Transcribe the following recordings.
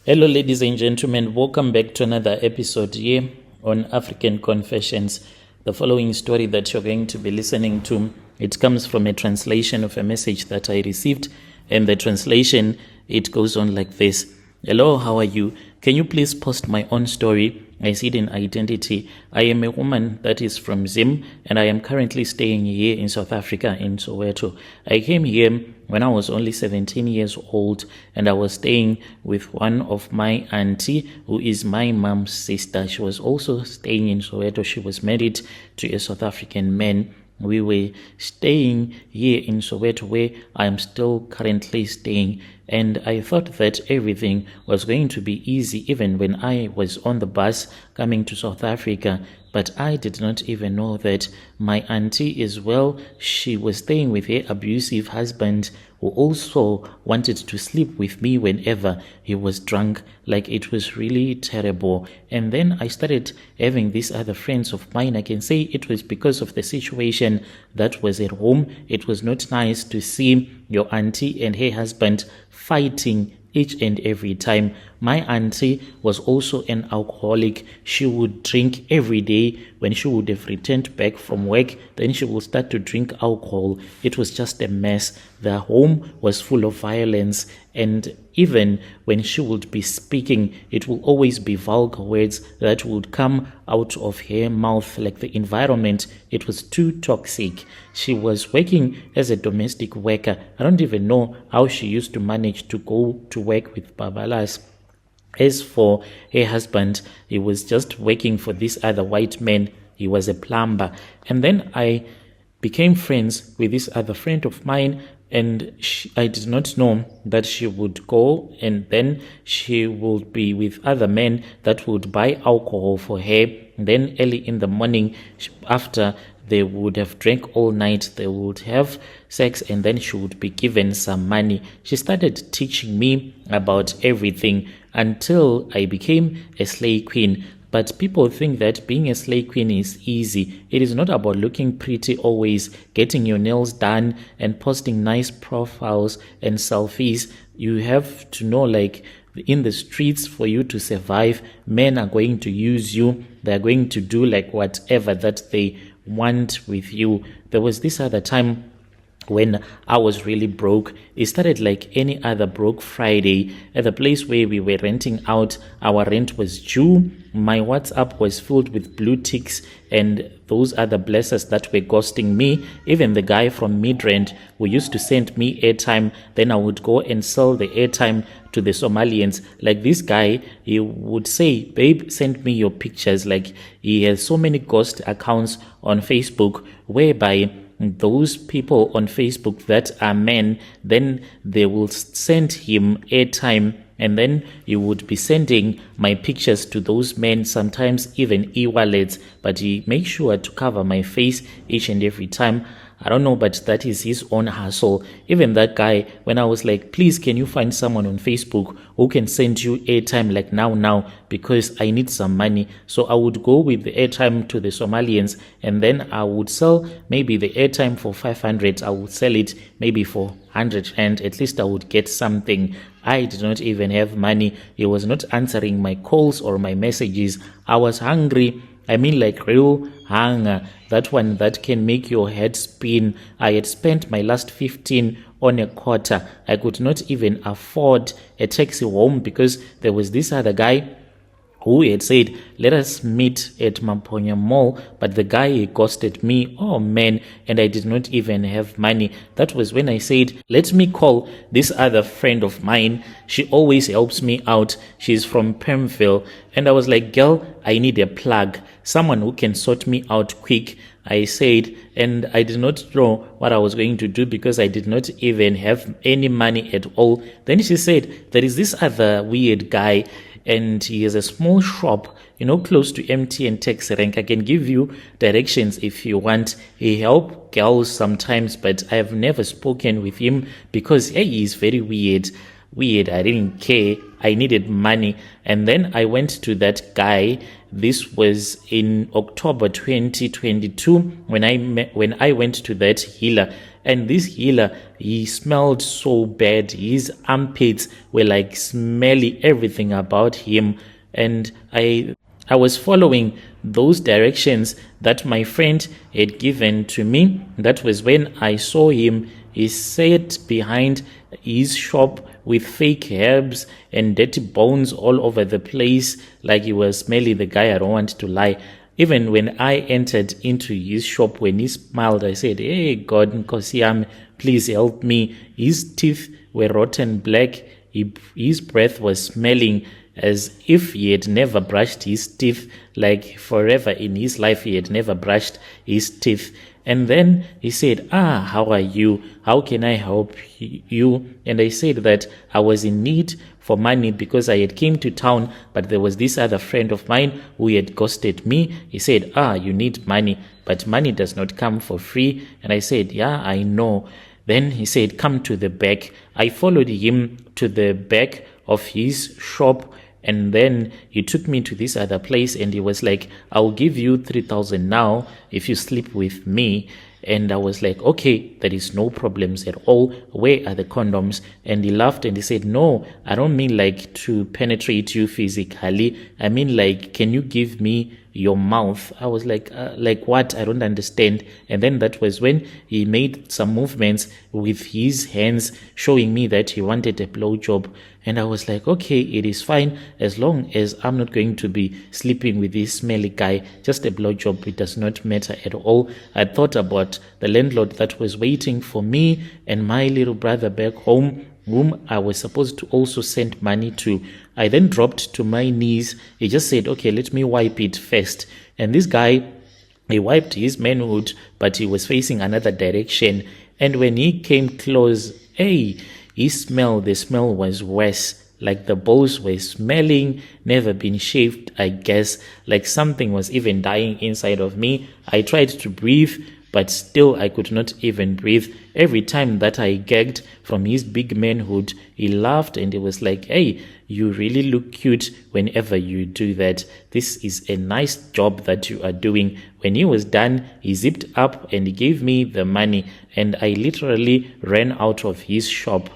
Hello, ladies and gentlemen. Welcome back to another episode here on African Confessions. The following story that you're going to be listening to, it comes from a translation of a message that I received, and the translation, it goes on like this. Hello, how are you? Can you please post my own story? I see it in identity. I am a woman that is from Zim, and I am currently staying here in South Africa, in Soweto. I came here when I was only 17 years old, and I was staying with one of my auntie, who is my mom's sister. She was also staying in Soweto. She was married to a South African man. We were staying here in Soweto, where I am still currently staying, and I thought that everything was going to be easy even when I was on the bus coming to South Africa. But I did not even know that my auntie as well, she was staying with her abusive husband, who also wanted to sleep with me whenever he was drunk. Like, it was really terrible. And then I started having these other friends of mine. I can say it was because of the situation that was at home. It was not nice to see your auntie and her husband fighting each and every time. My auntie was also an alcoholic. She would drink every day. When she would have returned back from work, then she would start to drink alcohol. It was just a mess. The home was full of violence, and even when she would be speaking, it will always be vulgar words that would come out of her mouth. Like, the environment, it was too toxic. She was working as a domestic worker. I don't even know how she used to manage to go to work with babalas. As for her husband, he was just working for this other white man. He was a plumber. And then I became friends with this other friend of mine, and I did not know that she would go and then she would be with other men that would buy alcohol for her. And then early in the morning, after they would have drank all night, they would have sex, and then she would be given some money. She started teaching me about everything until I became a slay queen. But people think that being a slay queen is easy. It is not about looking pretty always, getting your nails done, and posting nice profiles and selfies. You have to know, like, in the streets, for you to survive, men are going to use you. They're going to do like whatever that they want with you. There was this other time when I was really broke. It started like any other broke Friday. At the place where we were renting out, our rent was due. My WhatsApp was filled with blue ticks and those other blessers that were ghosting me. Even the guy from Midrand who used to send me airtime, then I would go and sell the airtime to the Somalians. Like, this guy, he would say, babe, send me your pictures. Like, he has so many ghost accounts on Facebook, whereby those people on Facebook that are men, then they will send him airtime, and then he would be sending my pictures to those men, sometimes even e-wallets, but he makes sure to cover my face each and every time. I don't know, but that is his own hustle. Even that guy, when I was like, please, can you find someone on Facebook who can send you airtime like now, because I need some money. So I would go with the airtime to the Somalians, and then I would sell maybe the airtime for 500. I would sell it maybe for 100, and at least I would get something. I did not even have money. He was not answering my calls or my messages. I was hungry. I mean, like, real hunger, that one that can make your head spin. I had spent my last 15 on a quarter. I could not even afford a taxi home because there was this other guy who had said, let us meet at Mamponya Mall, but the guy, he ghosted me. Oh man, and I did not even have money. That was when I said, let me call this other friend of mine. She always helps me out. She's from Pemville. And I was like, girl, I need a plug, someone who can sort me out quick. I said, and I did not know what I was going to do because I did not even have any money at all. Then she said, there is this other weird guy, and he has a small shop, close to MTN Taxi Rank. I can give you directions if you want. He helps girls sometimes, but I have never spoken with him because he is very weird. I didn't care. I needed money. And then I went to that guy. This was in October 2022 when I went to that healer. And this healer, he smelled so bad. His armpits were like smelly, everything about him. And I was following those directions that my friend had given to me. That was when I saw him. He sat behind his shop with fake herbs and dirty bones all over the place, like he was smelly, the guy. I don't want to lie. Even when I entered into his shop, when he smiled, I said, "Hey, God, Nkosiyami, please help me." His teeth were rotten black. His breath was smelling as if he had never brushed his teeth, like forever in his life he had never brushed his teeth. And then he said, "How are you? How can I help you?" And I said that I was in need for money because I had came to town, but there was this other friend of mine who had ghosted me. He said, "You need money, but money does not come for free." And I said, "Yeah, I know." Then he said, "Come to the back." I followed him to the back of his shop, and then he took me to this other place, and he was like, "I'll give you 3,000 now if you sleep with me." And I was like, "Okay, there is no problems at all. Where are the condoms?" And he laughed and he said, "No, I don't mean like to penetrate you physically. I mean like, can you give me your mouth?" I was like what? I don't understand. And then that was when he made some movements with his hands showing me that he wanted a blowjob. And I was like, okay, it is fine as long as I'm not going to be sleeping with this smelly guy. Just a blowjob, it does not matter at all. I thought about the landlord that was waiting for me and my little brother back home, whom I was supposed to also send money to. I then dropped to my knees. He just said, "Okay, let me wipe it first." And this guy, he wiped his manhood, but he was facing another direction. And when he came close, the smell was worse. Like the balls were smelling, never been shaved, I guess. Like something was even dying inside of me. I tried to breathe, but still I could not even breathe. Every time that I gagged from his big manhood, he laughed and he was like, "Hey, you really look cute whenever you do that. This is a nice job that you are doing." When he was done, he zipped up and he gave me the money, and I literally ran out of his shop.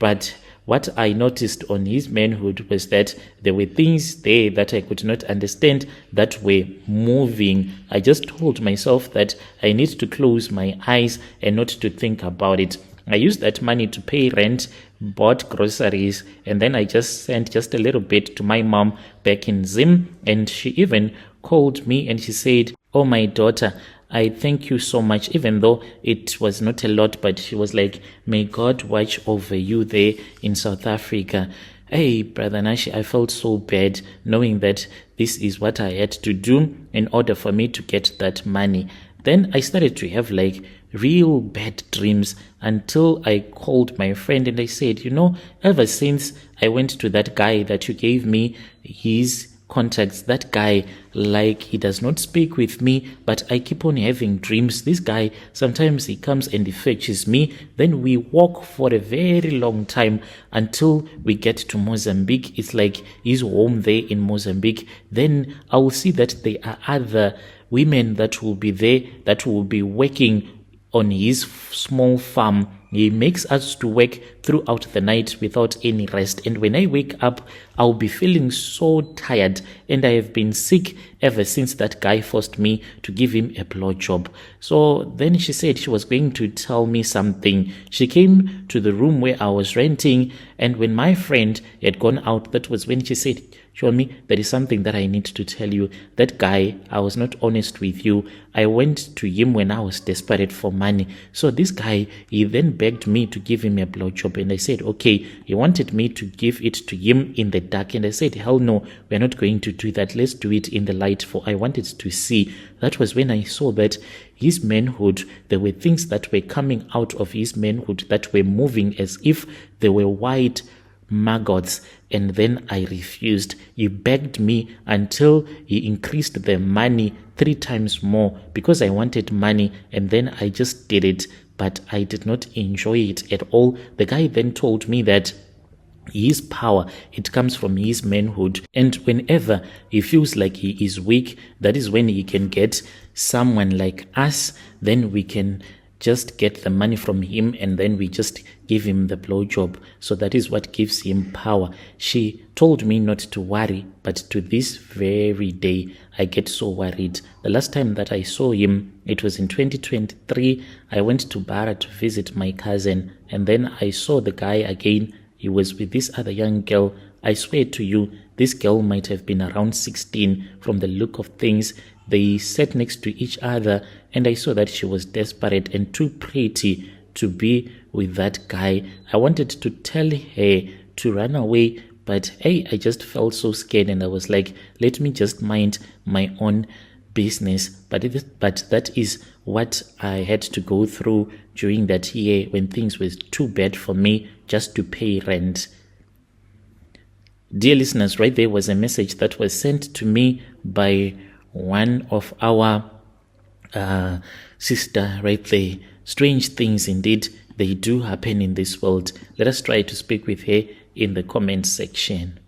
But what I noticed on his manhood was that there were things there that I could not understand that were moving. I just told myself that I need to close my eyes and not to think about it. I used that money to pay rent, bought groceries, and then I just sent just a little bit to my mom back in Zim. And she even called me and she said, "Oh, my daughter, I thank you so much," even though it was not a lot, but she was like, "May God watch over you there in South Africa." Hey, Brother Nashi, I felt so bad knowing that this is what I had to do in order for me to get that money. Then I started to have like real bad dreams until I called my friend and I said, ever since I went to that guy that you gave me his contacts, that guy, like, he does not speak with me, but I keep on having dreams. This guy, sometimes he comes and he fetches me, then we walk for a very long time until we get to Mozambique. It's like he's home there in Mozambique. Then I will see that there are other women that will be there, that will be working on his small farm. He makes us to work throughout the night without any rest. And when I wake up, I'll be feeling so tired. And I have been sick ever since that guy forced me to give him a blowjob. So then she said she was going to tell me something. She came to the room where I was renting. And when my friend had gone out, that was when she said, "Shomi, there is something that I need to tell you. That guy, I was not honest with you. I went to him when I was desperate for money. So this guy, he then begged me to give him a blowjob." And I said, okay. He wanted me to give it to him in the dark. And I said, hell no, we're not going to do that. Let's do it in the light, for I wanted to see. That was when I saw that his manhood, there were things that were coming out of his manhood that were moving as if they were white maggots. And then I refused. He begged me until he increased the money 3 times more because I wanted money, and then I just did it, but I did not enjoy it at all. The guy then told me that his power, it comes from his manhood, and whenever he feels like he is weak, that is when he can get someone like us. Then we can just get the money from him and then we just give him the blowjob. So that is what gives him power. She told me not to worry, but to this very day, I get so worried. The last time that I saw him, it was in 2023. I went to Bara to visit my cousin, and then I saw the guy again. He was with this other young girl. I swear to you, this girl might have been around 16 from the look of things. They sat next to each other, and I saw that she was desperate and too pretty to be with that guy. I wanted to tell her to run away, but hey, I just felt so scared, and I was like, let me just mind my own business. But that is what I had to go through during that year when things were too bad for me just to pay rent. Dear listeners, right there was a message that was sent to me by one of our sister right there. Strange things indeed, they do happen in this world. Let us try to speak with her in the comment section.